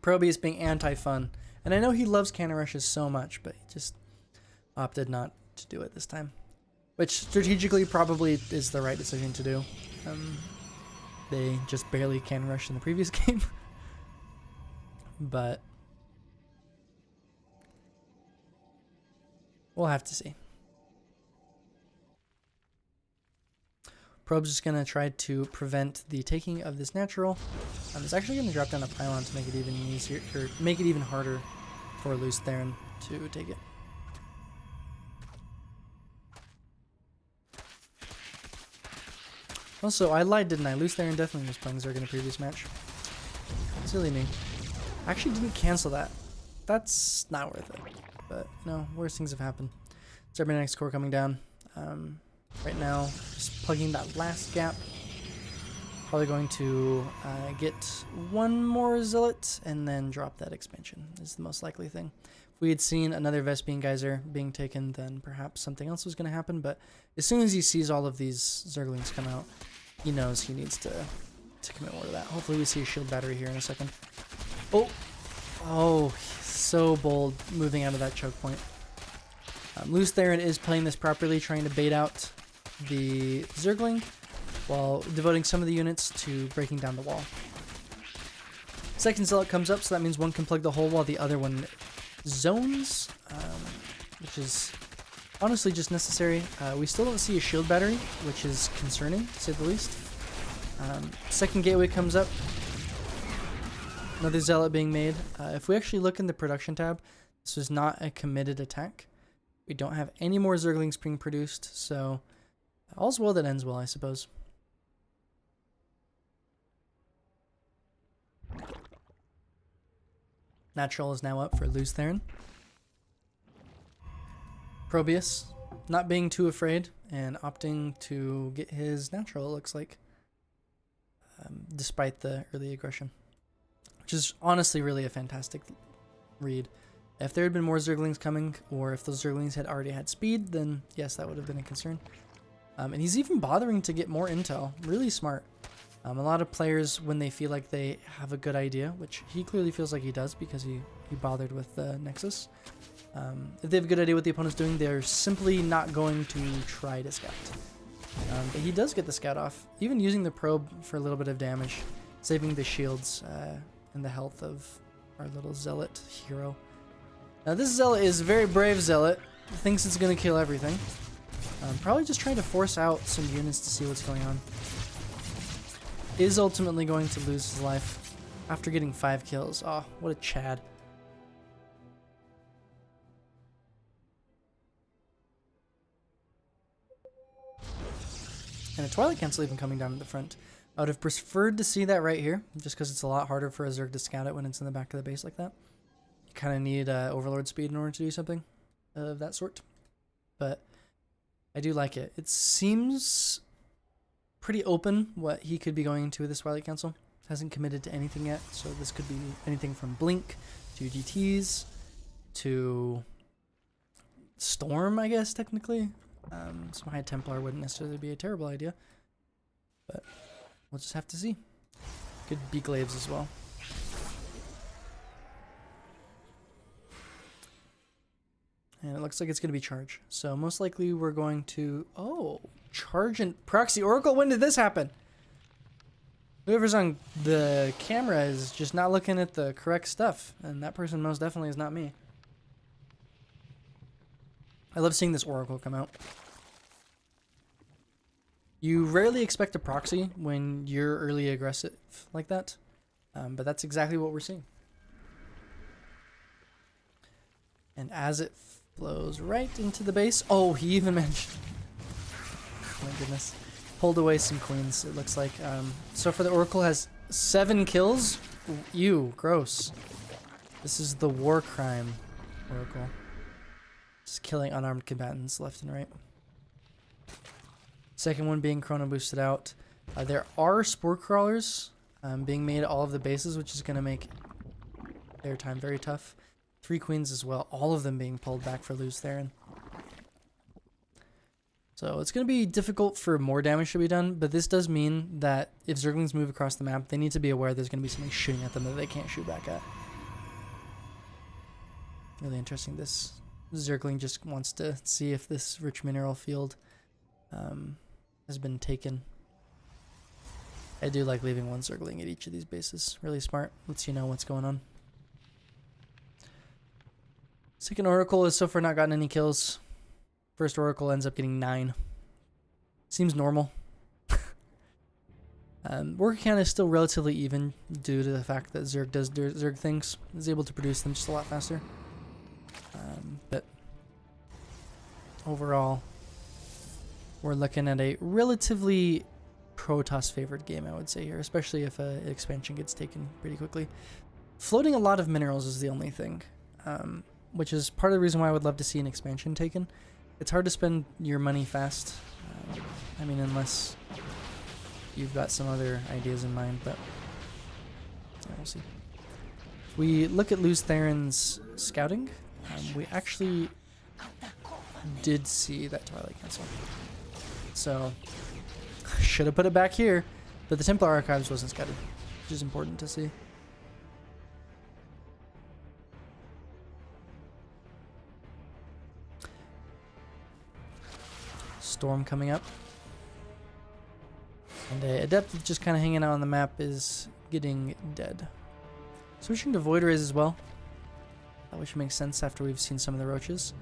Probius being anti-fun. And I know he loves cannon rushes so much, but he just opted not to do it this time. Which strategically probably is the right decision to do. They just barely cannon rushed in the previous game. But we'll have to see. Probe's just going to try to prevent the taking of this natural. It's actually going to drop down a pylon to make it even easier, or make it even harder for Luz Theron to take it. Also, I lied, didn't I? Luz Theron definitely was playing Zerg in a previous match. Silly me. I actually didn't cancel that. That's not worth it. But, no, worse things have happened. Cybernetics core coming down. Right now, just plugging that last gap. Probably going to get one more Zealot and then drop that expansion is the most likely thing. If we had seen another Vespene Geyser being taken, then perhaps something else was going to happen. But as soon as he sees all of these Zerglings come out, he knows he needs to commit more to that. Hopefully we see a shield battery here in a second. Oh, so bold moving out of that choke point. Luz Theron is playing this properly, trying to bait out the Zergling while devoting some of the units to breaking down the wall. Second Zealot comes up, so that means one can plug the hole while the other one zones, which is honestly just necessary. We still don't see a shield battery, which is concerning, to say the least. Second gateway comes up. Another Zealot being made. If we actually look in the production tab, this was not a committed attack. We don't have any more Zerglings being produced, so all's well that ends well, I suppose. Natural is now up for Luz Theron. Probius not being too afraid and opting to get his natural, it looks like, despite the early aggression, which is honestly really a fantastic read. If there had been more Zerglings coming, or if those Zerglings had already had speed, then yes, that would have been a concern. And he's even bothering to get more intel. Really smart. A lot of players, when they feel like they have a good idea, which he clearly feels like he does because he bothered with the Nexus. If they have a good idea what the opponent's doing, they're simply not going to try to scout. But he does get the scout off, even using the probe for a little bit of damage, saving the shields and the health of our little Zealot hero. Now this Zealot is a very brave Zealot, thinks it's going to kill everything. Probably just trying to force out some units to see what's going on. Is ultimately going to lose his life after getting 5 kills. Oh, what a Chad. And a Twilight Cancel even coming down to the front. I would have preferred to see that right here, just because it's a lot harder for a Zerg to scout it when it's in the back of the base like that. You kind of need Overlord speed in order to do something of that sort. But I do like it. It seems pretty open what he could be going into with this Twilight Council. Hasn't committed to anything yet, so this could be anything from Blink to DTs to Storm, I guess, technically. Some High Templar wouldn't necessarily be a terrible idea, but we'll just have to see. Could be Glaives as well. And it looks like it's going to be Charge. So most likely we're going to... Oh, Charge and Proxy Oracle? When did this happen? Whoever's on the camera is just not looking at the correct stuff. And that person most definitely is not me. I love seeing this Oracle come out. You rarely expect a Proxy when you're early aggressive like that. But that's exactly what we're seeing. And as it flows right into the base. Oh, he even mentioned... Oh my goodness. Pulled away some queens, it looks like. So for the Oracle has 7 kills. Ew, gross. This is the war crime Oracle. Just killing unarmed combatants left and right. Second one being chrono boosted out. There are Spore Crawlers being made at all of the bases, which is going to make their time very tough. 3 queens as well, all of them being pulled back for Luz Theron. So it's going to be difficult for more damage to be done, but this does mean that if Zerglings move across the map, they need to be aware there's going to be something shooting at them that they can't shoot back at. Really interesting. This Zergling just wants to see if this rich mineral field has been taken. I do like leaving one Zergling at each of these bases. Really smart. Lets you know what's going on. Second Oracle has so far not gotten any kills. First Oracle ends up getting 9. Seems normal. Worker count is still relatively even due to the fact that Zerg does Zerg things, is able to produce them just a lot faster. But overall, we're looking at a relatively Protoss favored game, I would say here, especially if an expansion gets taken pretty quickly. Floating a lot of minerals is the only thing, which is part of the reason why I would love to see an expansion taken. It's hard to spend your money fast. I mean, unless you've got some other ideas in mind, but yeah, we'll see. We look at Luz Theron's scouting. We actually did see that Twilight Council. So, should have put it back here, but the Templar Archives wasn't scouted, which is important to see. Storm coming up. And Adept just kind of hanging out on the map is getting dead. Switching to Void Rays as well, which makes sense after we've seen some of the roaches.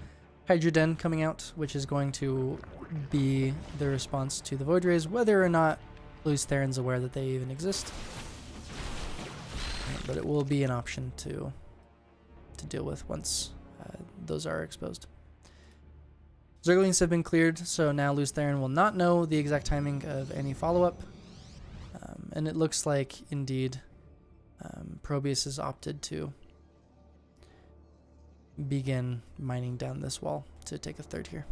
Hydra Den coming out, which is going to be the response to the Void Rays, whether or not Luz Theron's aware that they even exist. But it will be an option to deal with once those are exposed. Zerglings have been cleared, so now Luz Theron will not know the exact timing of any follow-up. And it looks like, indeed, Probius has opted to begin mining down this wall to take a third here.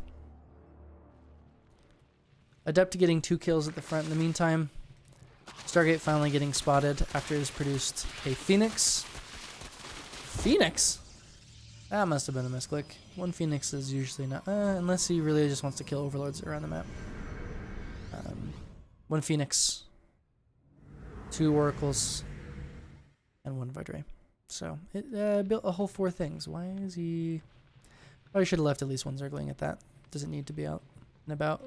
Adept getting 2 kills at the front in the meantime. Stargate finally getting spotted after it has produced a Phoenix. Phoenix? That must have been a misclick. 1 Phoenix is usually not, unless he really just wants to kill overlords around the map. 1 Phoenix, 2 Oracles, and 1 Void Ray. So it built a whole 4 things. Why is he? Probably should have left at least 1 Zergling at that. Doesn't need to be out and about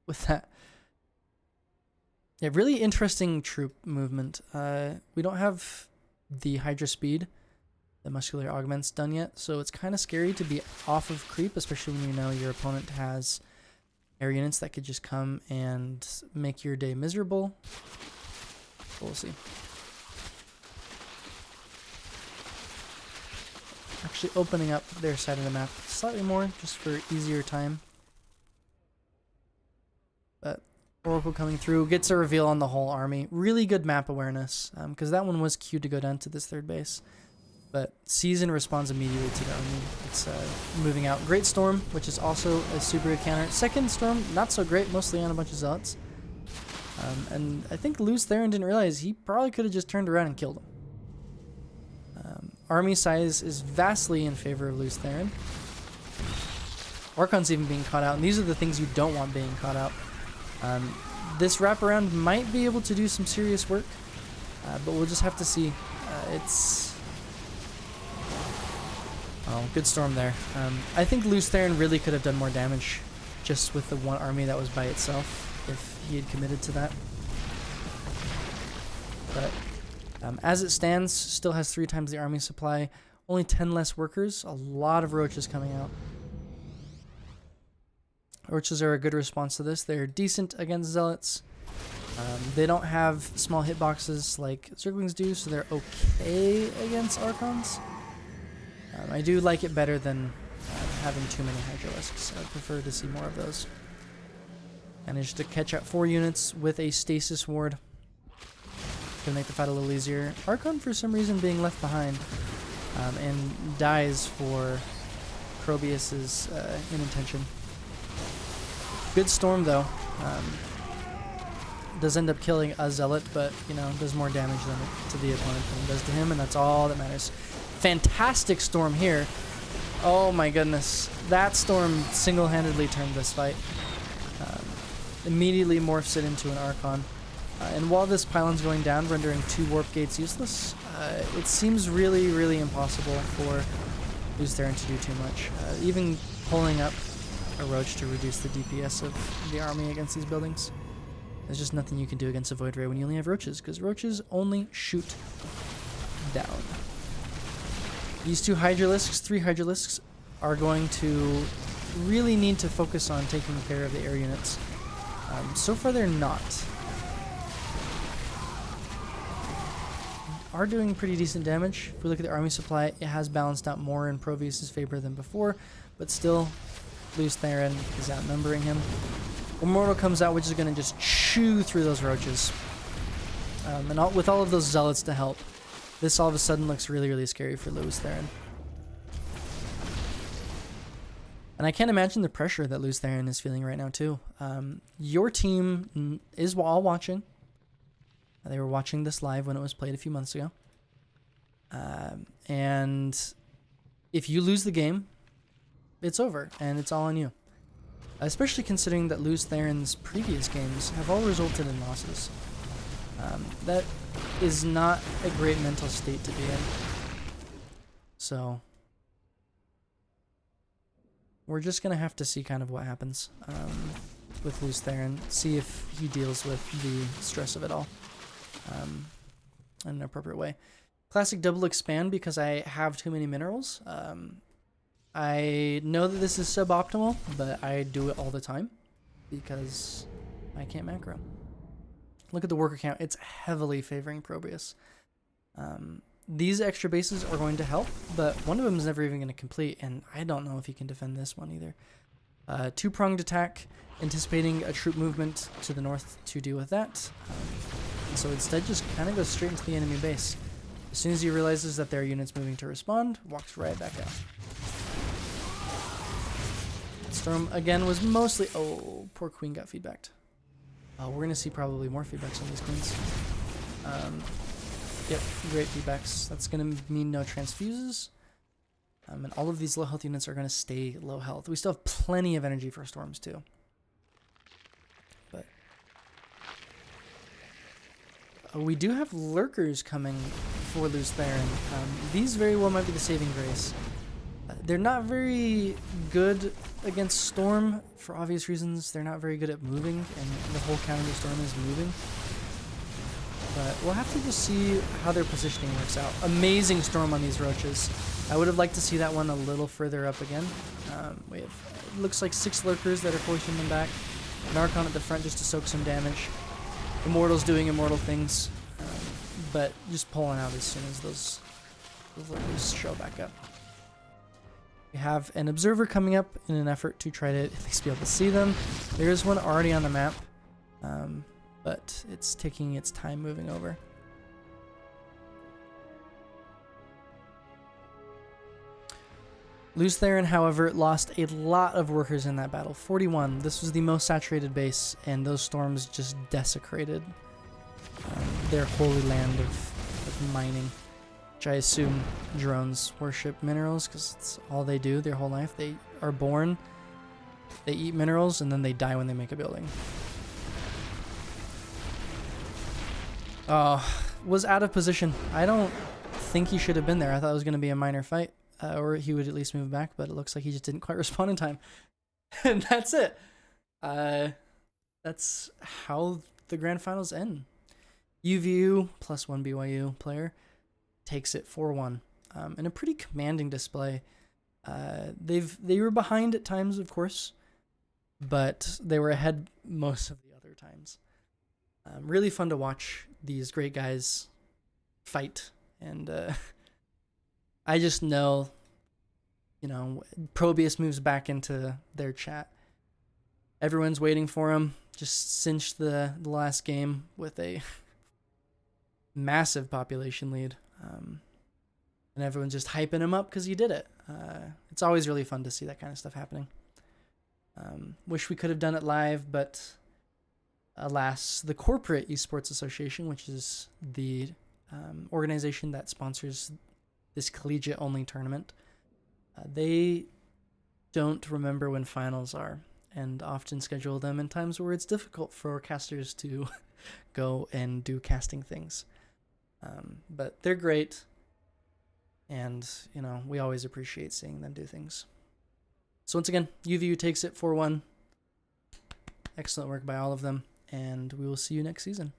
with that. Yeah, really interesting troop movement. We don't have the Hydra speed, the muscular augments done yet, so it's kind of scary to be off of creep, especially when you know your opponent has air units that could just come and make your day miserable. We'll see. Actually opening up their side of the map slightly more, just for easier time. But Oracle coming through, gets a reveal on the whole army. Really good map awareness, because that one was queued to go down to this 3rd base. But sees and responds immediately to the army. It's moving out. Great Storm, which is also a super good counter. 2nd Storm, not so great, mostly on a bunch of Zealots. And I think Luz Theron didn't realize he probably could have just turned around and killed him. Army size is vastly in favor of Luz Theron. Archon's even being caught out, and these are the things you don't want being caught out. This wraparound might be able to do some serious work, but we'll just have to see. Oh, good Storm there. I think Luz Theron really could have done more damage just with the 1 army that was by itself if he had committed to that. But as it stands, still has 3 times the army supply, only 10 less workers, a lot of roaches coming out. Roaches are a good response to this. They're decent against Zealots. They don't have small hitboxes like Zerglings do, so they're okay against Archons. I do like it better than having too many Hydralisks. I prefer to see more of those. Managed to catch out 4 units with a Stasis Ward. Gonna make the fight a little easier. Archon, for some reason, being left behind and dies for Probius's inattention. Good Storm, though. Does end up killing a Zealot, but, you know, does more damage to the opponent than it does to him, and that's all that matters. Fantastic Storm here. Oh my goodness. That Storm single-handedly turned this fight. Immediately morphs it into an Archon. And while this pylon's going down, rendering 2 warp gates useless, it seems really, really impossible for Luz Theron to do too much. Even pulling up a roach to reduce the DPS of the army against these buildings. There's just nothing you can do against a Void Ray when you only have roaches, because roaches only shoot down. These 2 Hydralisks, 3 Hydralisks, are going to really need to focus on taking care of the air units. So far they're not. are doing pretty decent damage. If we look at the army supply, it has balanced out more in Provius' favor than before, but still, Luz Theron is outnumbering him. Immortal comes out, which is going to just chew through those roaches. With all of those zealots to help, this all of a sudden looks really, really scary for Luz Theron. And I can't imagine the pressure that Luz Theron is feeling right now, too. Your team is all watching. They were watching this live when it was played a few months ago. And if you lose the game, it's over, and it's all on you. Especially considering that Luz Theron's previous games have all resulted in losses. That is not a great mental state to be in. So we're just going to have to see kind of what happens with Luz Theron, see if he deals with the stress of it all in an appropriate way. Classic double expand because I have too many minerals. I know that this is suboptimal, but I do it all the time because I can't macro. Look at the worker count. It's heavily favoring Probius. These extra bases are going to help, but one of them is never even going to complete, and I don't know if he can defend this one either. Two-pronged attack, anticipating a troop movement to the north to deal with that. And so instead just kind of goes straight into the enemy base. As soon as he realizes that there are units moving to respond, walks right back out. Storm, again, was mostly... Oh, poor queen got feedbacked. We're going to see probably more feedbacks on these queens. Yep, great feedbacks. That's going to mean no transfuses. And all of these low health units are going to stay low health. We still have plenty of energy for storms, too. But we do have lurkers coming for Luz Theron. These very well might be the saving grace. They're not very good against Storm for obvious reasons. They're not very good at moving, and the whole counter of Storm is moving. But we'll have to just see how their positioning works out. Amazing Storm on these roaches. I would have liked to see that one a little further up again. We have, it looks like 6 lurkers that are forcing them back. Narcon at the front just to soak some damage. Immortal's doing immortal things, but just pulling out as soon as those lurkers show back up. We have an observer coming up in an effort to try to at least be able to see them. There is one already on the map, but it's taking its time moving over. Luz Theron, however, lost a lot of workers in that battle. 41. This was the most saturated base, and those storms just desecrated their holy land of mining. Which I assume drones worship minerals because it's all they do their whole life. They are born, they eat minerals, and then they die when they make a building. Was out of position. I don't think he should have been there. I thought it was going to be a minor fight, or he would at least move back, but it looks like he just didn't quite respond in time. And that's it. That's how the Grand Finals end. UVU plus 1 BYU player takes it 4-1 in a pretty commanding display. They were behind at times, of course, but they were ahead most of the other times. Really fun to watch these great guys fight, and I just know, Probius moves back into their chat. Everyone's waiting for him. Just cinched the last game with a massive population lead. And everyone's just hyping him up because he did it. It's always really fun to see that kind of stuff happening. Wish we could have done it live, but alas, the Coporate Esports Association, which is the organization that sponsors this collegiate-only tournament, they don't remember when finals are and often schedule them in times where it's difficult for casters to go and do casting things. But they're great, and, we always appreciate seeing them do things. So once again, UVU takes it 4-1. Excellent work by all of them, and we will see you next season.